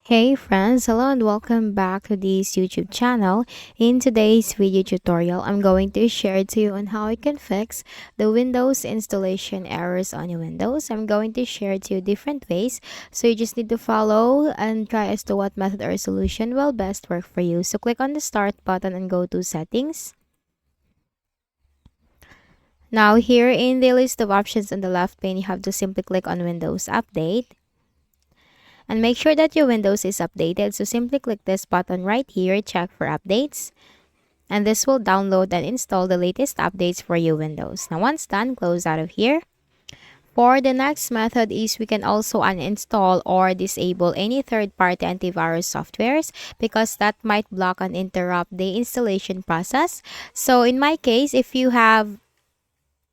Hey friends, hello and welcome back to this YouTube channel. In today's video tutorial, I'm going to share to you on how you can fix the Windows installation errors on your Windows. I'm going to share to you different ways, so you just need to follow and try as to what method or solution will best work for you. So click on the start button and go to settings. Now here in the list of options on the left pane, you have to simply click on Windows Update. And make sure that your Windows is updated, so simply click this button right here, check for updates, and this will download and install the latest updates for your Windows. Now once done, close out of here. For the next method is we can also uninstall or disable any third-party antivirus softwares because that might block and interrupt the installation process. So in my case, if you have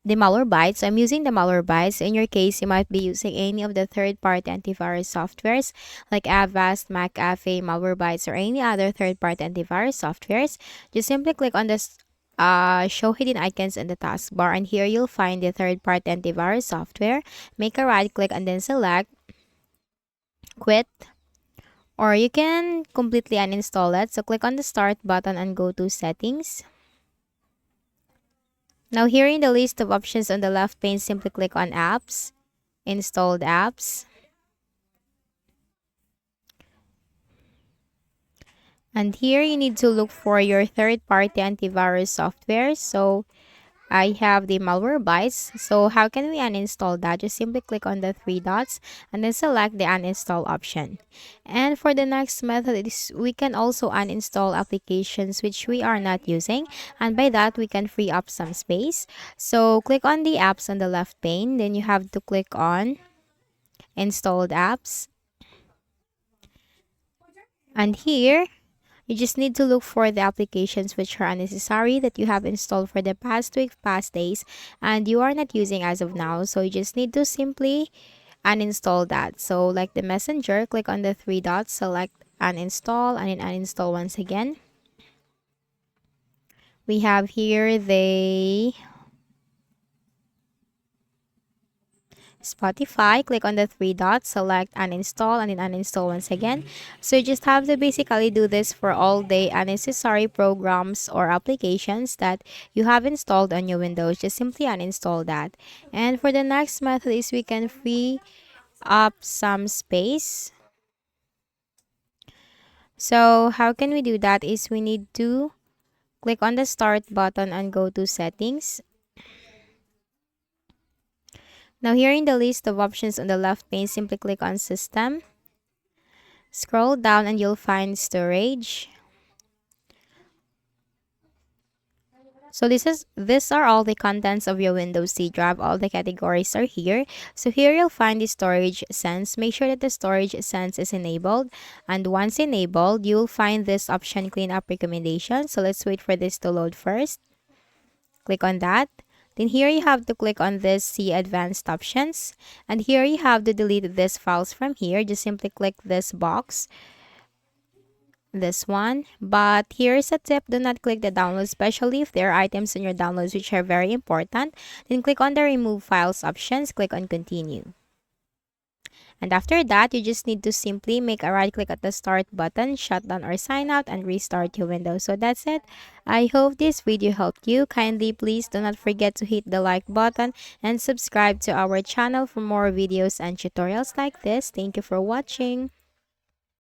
the Malwarebytes. I'm using the Malwarebytes. In your case, you might be using any of the third-party antivirus softwares like Avast, McAfee, Malwarebytes, or any other third-party antivirus softwares. Just simply click on this show hidden icons in the taskbar, and here you'll find the third-party antivirus software. Make a right click and then select quit, or you can completely uninstall it. So click on the start button and go to settings. Now here in the list of options on the left pane, simply click on apps, installed apps. And here you need to look for your third-party antivirus software. So I have the Malwarebytes. So how can we uninstall that? Just simply click on the three dots and then select the uninstall option. And for the next method is we can also uninstall applications which we are not using, and by that we can free up some space. So click on the apps on the left pane, then you have to click on installed apps. And here you just need to look for the applications which are unnecessary that you have installed for the past week, past days, and you are not using as of now. So you just need to simply uninstall that. So like the Messenger, click on the three dots, select uninstall, and then uninstall once again. We have here the Spotify. Click on the three dots, select uninstall, and then uninstall once again. So you just have to basically do this for all the unnecessary programs or applications that you have installed on your Windows. Just simply uninstall that. And for the next method is we can free up some space. So how can we do that is we need to click on the start button and go to settings. Now here in the list of options on the left pane, simply click on System. Scroll down and you'll find Storage. So these are all the contents of your Windows C drive. All the categories are here. So here you'll find the storage sense. Make sure that the storage sense is enabled. And once enabled, you'll find this option cleanup recommendation. So let's wait for this to load first. Click on that. Then here you have to click on this See Advanced Options. And here you have to delete these files from here. Just simply click this box, this one. But here's a tip: do not click the download, especially if there are items in your downloads which are very important. Then click on the Remove Files options, click on Continue. And after that, you just need to simply make a right click at the start button, shut down or sign out, and restart your Windows. So that's it. I hope this video helped you. Kindly please do not forget to hit the like button and subscribe to our channel for more videos and tutorials like this. Thank you for watching.